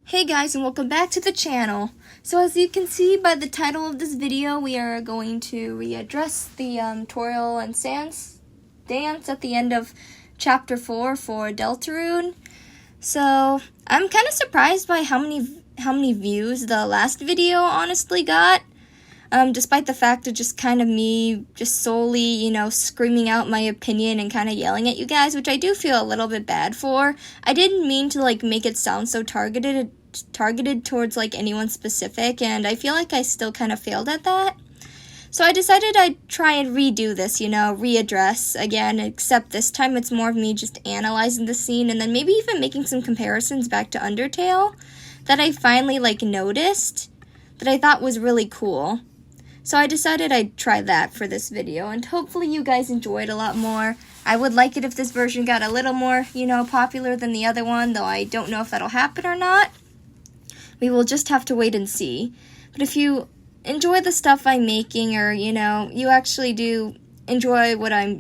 Hey guys, and welcome back to the channel. So as you can see by the title of this video, we are going to readdress the Toriel and Sans dance at the end of Chapter 4 for Deltarune. So I'm kind of surprised by how many views the last video honestly got. Despite the fact of just kind of me just solely, screaming out my opinion and kind of yelling at you guys, which I do feel a little bit bad for. I didn't mean to, make it sound so targeted towards, anyone specific, and I feel like I still kind of failed at that. So I decided I'd try and redo this, readdress again, except this time it's more of me just analyzing the scene and then maybe even making some comparisons back to Undertale that I finally, noticed that I thought was really cool. So I decided I'd try that for this video, and hopefully you guys enjoy it a lot more. I would like it if this version got a little more, popular than the other one, though I don't know if that'll happen or not. We will just have to wait and see. But if you enjoy the stuff I'm making, or, you actually do enjoy what I'm,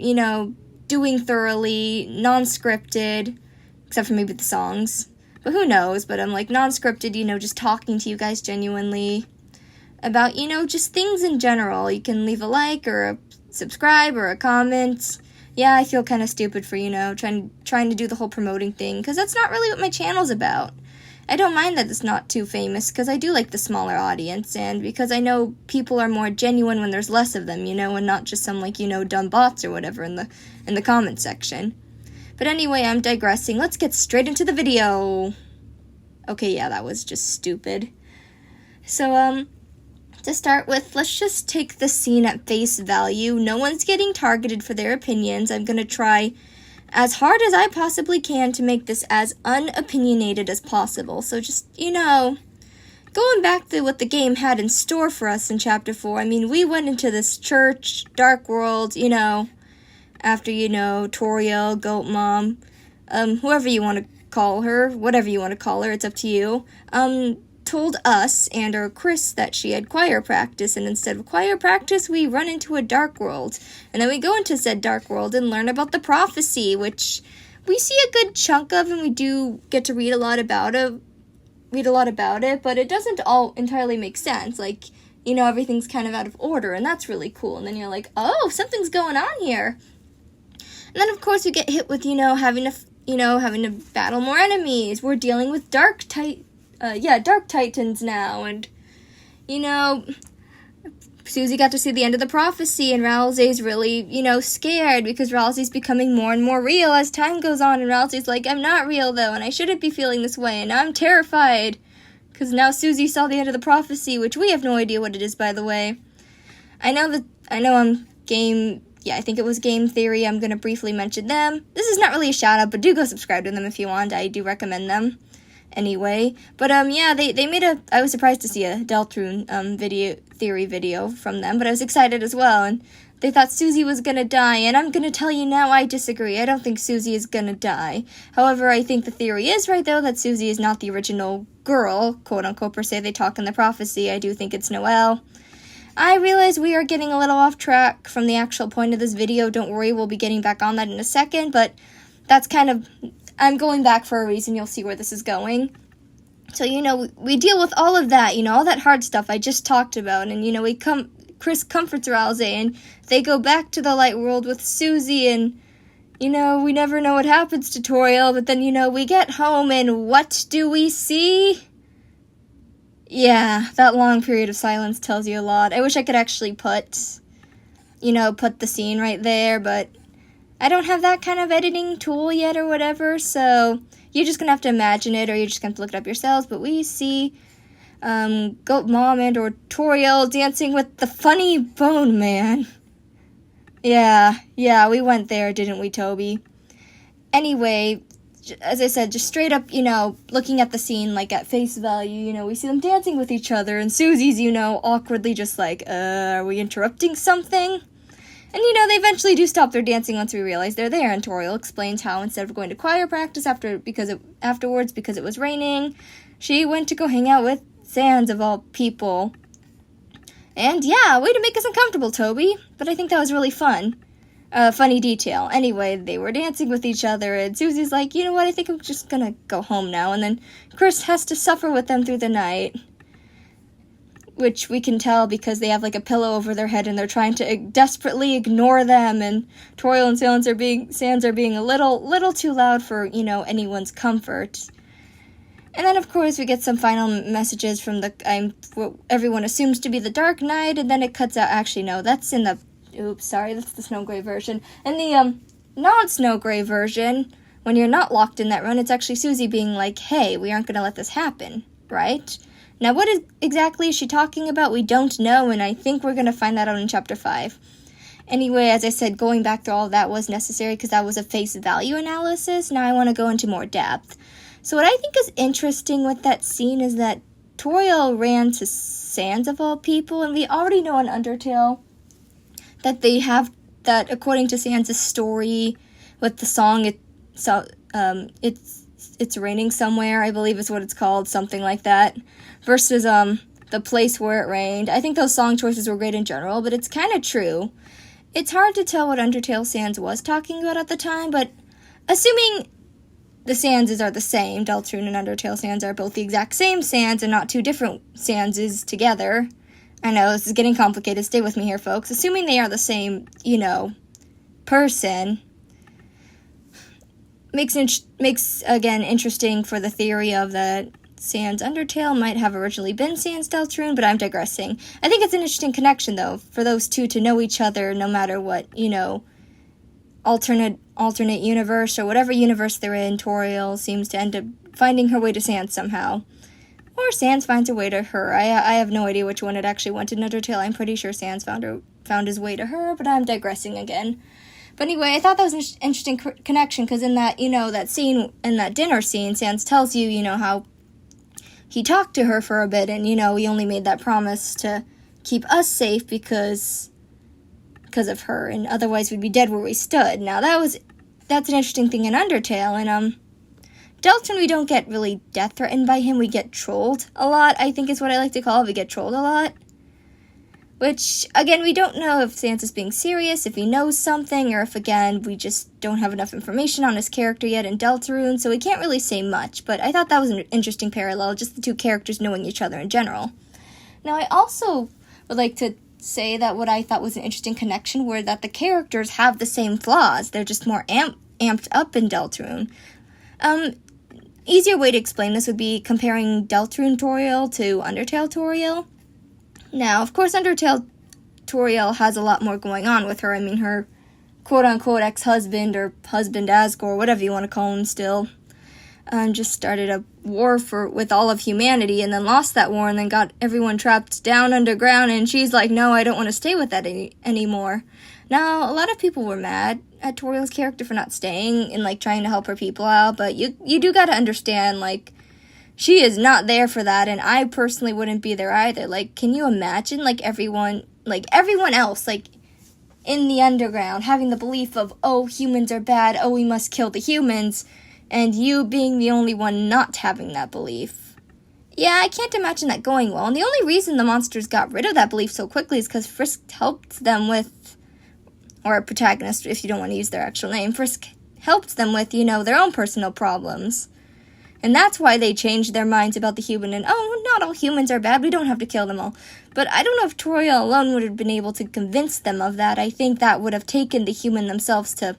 doing thoroughly, non-scripted, except for maybe the songs. But who knows, but I'm, non-scripted, just talking to you guys genuinely about, just things in general. You can leave a like or a subscribe or a comment. Yeah, I feel kind of stupid for, trying to do the whole promoting thing, because that's not really what my channel's about. I don't mind that it's not too famous, because I do like the smaller audience, and because I know people are more genuine when there's less of them, and not just some, dumb bots or whatever in the comment section. But anyway, I'm digressing. Let's get straight into the video. Okay, yeah, that was just stupid. So, to start with, let's just take the scene at face value. No one's getting targeted for their opinions. I'm going to try as hard as I possibly can to make this as unopinionated as possible. So just, going back to what the game had in store for us in Chapter 4, we went into this church, dark world, after, Toriel, Goat Mom, whoever you want to call her, whatever you want to call her, it's up to you, told us and or Chris that she had choir practice, and instead of choir practice, we run into a dark world. And then we go into said dark world and learn about the prophecy, which we see a good chunk of, and we do get to read a lot about it, but it doesn't all entirely make sense. Everything's kind of out of order, and that's really cool. And then you're like, oh, something's going on here. And then, of course, you get hit with, having to battle more enemies. We're dealing with dark titans now, and, Susie got to see the end of the prophecy, and Ralsei's really, scared, because Ralsei's becoming more and more real as time goes on, and Ralsei's like, I'm not real, though, and I shouldn't be feeling this way, and I'm terrified, because now Susie saw the end of the prophecy, which we have no idea what it is, by the way. I think it was Game Theory. I'm going to briefly mention them. This is not really a shout-out, but do go subscribe to them if you want. I do recommend them. Anyway, but they made I was surprised to see a Deltarune video from them, but I was excited as well, and they thought Susie was gonna die, and I'm gonna tell you now, I disagree. I don't think Susie is gonna die. However, I think the theory is right, though, that Susie is not the original girl, quote-unquote, per se, they talk in the prophecy. I do think it's Noelle. I realize we are getting a little off track from the actual point of this video. Don't worry, we'll be getting back on that in a second, but that's kind of, I'm going back for a reason. You'll see where this is going. So, we deal with all of that, all that hard stuff I just talked about. And, Chris comforts Ralsei, and they go back to the light world with Susie, and, we never know what happens to Toriel. But then, we get home, and what do we see? Yeah, that long period of silence tells you a lot. I wish I could actually put the scene right there, but I don't have that kind of editing tool yet or whatever, so you're just going to have to imagine it, or you're just going to have to look it up yourselves. But we see Goat Mom and or Toriel dancing with the funny Bone Man. Yeah, we went there, didn't we, Toby? Anyway, as I said, just straight up, looking at the scene, at face value, we see them dancing with each other, and Susie's, awkwardly just are we interrupting something? And, they eventually do stop their dancing once we realize they're there, and Toriel explains how instead of going to choir practice afterwards because it was raining, she went to go hang out with Sans, of all people. And, yeah, way to make us uncomfortable, Toby, but I think that was really fun. funny detail. Anyway, they were dancing with each other, and Susie's like, you know what, I think I'm just gonna go home now. And then Chris has to suffer with them through the night, which we can tell because they have like a pillow over their head and they're trying to desperately ignore them, and Toriel and Sans are being a little too loud for, you know, anyone's comfort. And then, of course, we get some final messages from what everyone assumes to be the Dark Knight, and then it cuts out. Actually, no, that's in the... Oops, sorry, that's the Snow Gray version. In the non-Snow Gray version, when you're not locked in that run, it's actually Susie being like, hey, we aren't going to let this happen, right? Now, what exactly is she talking about? We don't know, and I think we're going to find that out in Chapter 5. Anyway, as I said, going back through all of that was necessary because that was a face value analysis. Now I want to go into more depth. So what I think is interesting with that scene is that Toriel ran to Sans of all people, and we already know in Undertale that they have that, according to Sans' story with the song, it's raining somewhere, I believe is what it's called, something like that, versus the place where it rained. I think those song choices were great in general, but it's kind of true. It's hard to tell what Undertale Sans was talking about at the time, but assuming the Sanses are the same, Deltarune and Undertale Sans are both the exact same Sans and not two different Sanses together. I know, this is getting complicated. Stay with me here, folks. Assuming they are the same, you know, person, makes again, interesting for the theory of that Sans Undertale might have originally been Sans Deltarune, but I'm digressing. I think it's an interesting connection, though, for those two to know each other no matter what, you know, alternate universe or whatever universe they're in. Toriel seems to end up finding her way to Sans somehow. Or Sans finds her way to her. I have no idea which one it actually went in Undertale. I'm pretty sure Sans found his way to her, but I'm digressing again. But anyway, I thought that was an interesting connection, because in that, you know, that scene, in that dinner scene, Sans tells you, you know, how he talked to her for a bit, and, you know, he only made that promise to keep us safe because of her, and otherwise we'd be dead where we stood. Now, that's an interesting thing in Undertale, and, Deltarune, we don't get really death threatened by him, we get trolled a lot, I think is what I like to call it. We get trolled a lot. Which, again, we don't know if Sans is being serious, if he knows something, or if, again, we just don't have enough information on his character yet in Deltarune, so we can't really say much, but I thought that was an interesting parallel, just the two characters knowing each other in general. Now, I also would like to say that what I thought was an interesting connection were that the characters have the same flaws, they're just more amped up in Deltarune. Easier way to explain this would be comparing Deltarune Toriel to Undertale Toriel. Now, of course, Undertale Toriel has a lot more going on with her. I mean, her quote-unquote ex-husband, or husband Asgore, whatever you want to call him still, just started a war with all of humanity, and then lost that war, and then got everyone trapped down underground, and she's like, no, I don't want to stay with that anymore. Now, a lot of people were mad at Toriel's character for not staying and, like, trying to help her people out, but you do gotta understand, like, she is not there for that, and I personally wouldn't be there either. Like, can you imagine, like, everyone else, like, in the underground, having the belief of, oh, humans are bad, oh, we must kill the humans, and you being the only one not having that belief? Yeah, I can't imagine that going well, and the only reason the monsters got rid of that belief so quickly is because Frisk helped them with, or a protagonist, if you don't want to use their actual name, Frisk helped them with, you know, their own personal problems. And that's why they changed their minds about the human, and, oh, not all humans are bad, we don't have to kill them all. But I don't know if Toriel alone would have been able to convince them of that. I think that would have taken the human themselves to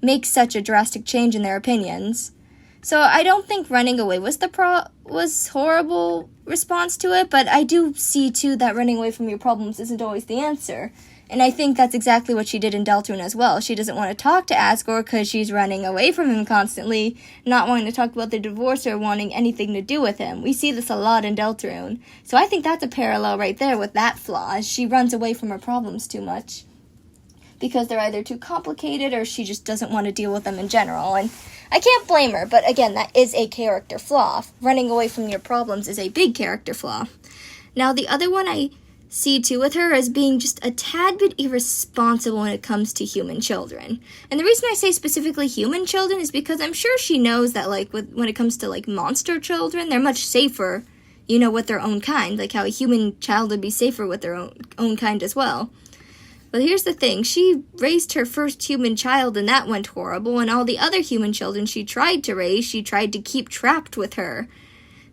make such a drastic change in their opinions. So I don't think running away was horrible response to it, but I do see, too, that running away from your problems isn't always the answer. And I think that's exactly what she did in Deltarune as well. She doesn't want to talk to Asgore because she's running away from him constantly, not wanting to talk about the divorce or wanting anything to do with him. We see this a lot in Deltarune. So I think that's a parallel right there with that flaw. She runs away from her problems too much because they're either too complicated or she just doesn't want to deal with them in general. And I can't blame her, but again, that is a character flaw. Running away from your problems is a big character flaw. Now, the other one I see too with her as being just a tad bit irresponsible when it comes to human children. And the reason I say specifically human children is because I'm sure she knows that, like, when it comes to, like, monster children, they're much safer, you know, with their own kind, like how a human child would be safer with their own kind as well. Well, here's the thing. She raised her first human child, and that went horrible, and all the other human children she tried to raise, she tried to keep trapped with her.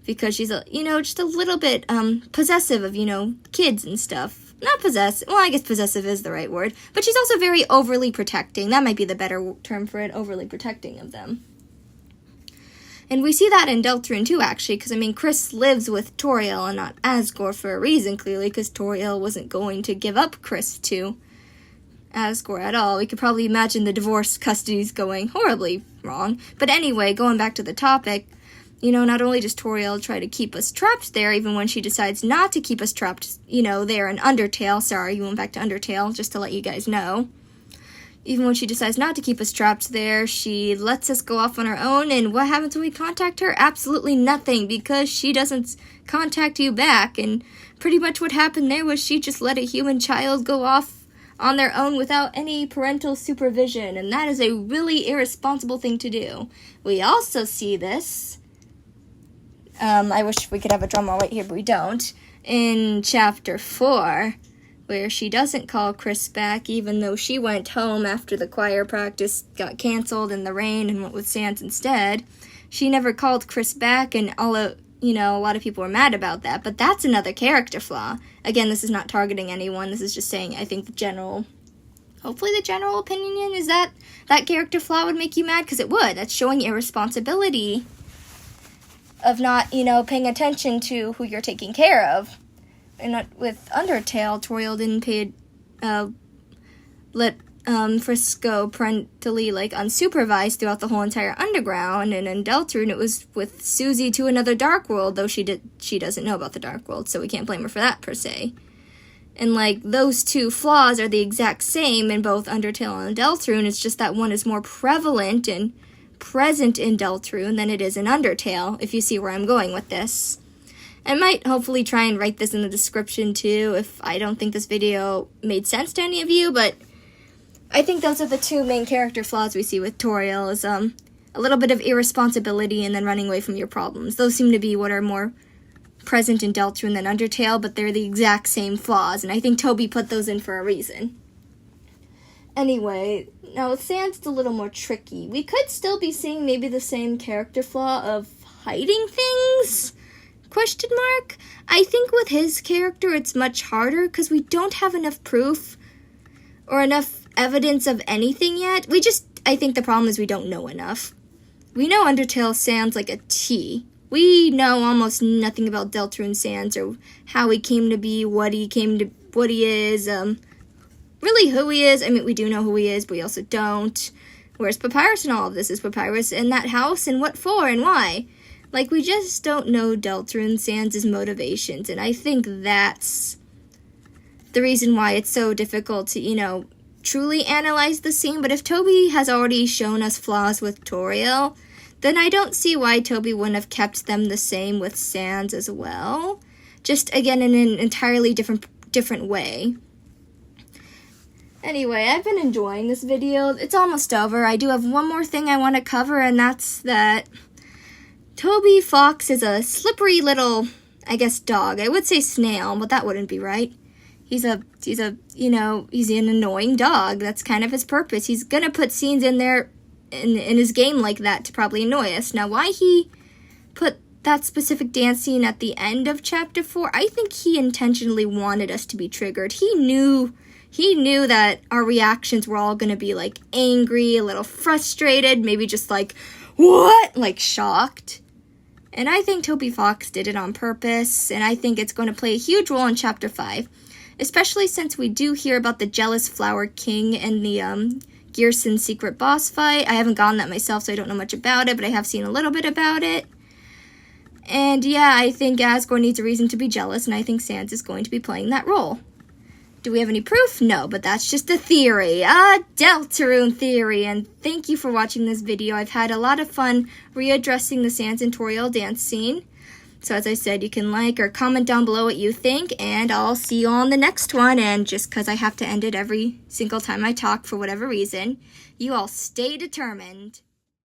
Because she's, just a little bit possessive of, kids and stuff. Not possessive. Well, I guess possessive is the right word. But she's also very overly protecting. That might be the better term for it, overly protecting of them. And we see that in Deltarune too, actually, because, Chris lives with Toriel and not Asgore for a reason, clearly, because Toriel wasn't going to give up Chris to Asgore at all. We could probably imagine the divorce custodies going horribly wrong. But anyway, going back to the topic, not only does Toriel try to keep us trapped there, even when she decides not to keep us trapped, there in Undertale. Sorry, you went back to Undertale, just to let you guys know. Even when she decides not to keep us trapped there, she lets us go off on our own, and what happens when we contact her? Absolutely nothing, because she doesn't contact you back, and pretty much what happened there was she just let a human child go off on their own without any parental supervision, and that is a really irresponsible thing to do. We also see this, I wish we could have a drum roll right here, but we don't, in Chapter 4, where she doesn't call Chris back, even though she went home after the choir practice got canceled in the rain and went with Sans instead. She never called Chris back, and a lot of people were mad about that, but that's another character flaw. Again, this is not targeting anyone, this is just saying, I think hopefully the general opinion is that character flaw would make you mad, because it would. That's showing irresponsibility of not, paying attention to who you're taking care of. And not with Undertale, Toriel didn't let Frisco parentally, unsupervised throughout the whole entire underground, and in Deltarune it was with Susie to another dark world, though she doesn't know about the dark world, so we can't blame her for that per se. And those two flaws are the exact same in both Undertale and Deltarune. It's just that one is more prevalent and present in Deltarune than it is in Undertale, if you see where I'm going with this. I might hopefully try and write this in the description too if I don't think this video made sense to any of you, but I think those are the two main character flaws we see with Toriel, is a little bit of irresponsibility and then running away from your problems. Those seem to be what are more present in Deltarune than Undertale, but they're the exact same flaws, and I think Toby put those in for a reason. Anyway, now with Sans it's a little more tricky. We could still be seeing maybe the same character flaw of hiding things? ? I think with his character it's much harder because we don't have enough proof or enough evidence of anything yet. I think the problem is we don't know enough. We know Undertale Sans like a T. We know almost nothing about Deltarune Sans or how he came to be, what he is, really who he is. We do know who he is, but we also don't. Where's Papyrus in all of this? Is Papyrus in that house, and what for, and why? We just don't know Deltarune Sans' motivations, and I think that's the reason why it's so difficult to, truly analyze the scene. But if Toby has already shown us flaws with Toriel, then I don't see why Toby wouldn't have kept them the same with Sans as well. Just, again, in an entirely different way. Anyway, I've been enjoying this video. It's almost over. I do have one more thing I want to cover, and that's that Toby Fox is a slippery little, dog. I would say snail, but that wouldn't be right. He's an annoying dog. That's kind of his purpose. He's gonna put scenes in there in his game like that to probably annoy us. Now, why he put that specific dance scene at the end of Chapter 4, I think he intentionally wanted us to be triggered. He knew that our reactions were all gonna be, angry, a little frustrated, maybe just what? Shocked. And I think Toby Fox did it on purpose, and I think it's going to play a huge role in Chapter 5, especially since we do hear about the Jealous Flower King and the Gearson secret boss fight. I haven't gotten that myself, so I don't know much about it, but I have seen a little bit about it. And yeah, I think Asgore needs a reason to be jealous, and I think Sans is going to be playing that role. Do we have any proof? No, but that's just a theory, a Deltarune theory, and thank you for watching this video. I've had a lot of fun readdressing the Sans and Toriel dance scene. So as I said, you can like or comment down below what you think, and I'll see you on the next one. And just because I have to end it every single time I talk for whatever reason, you all stay determined.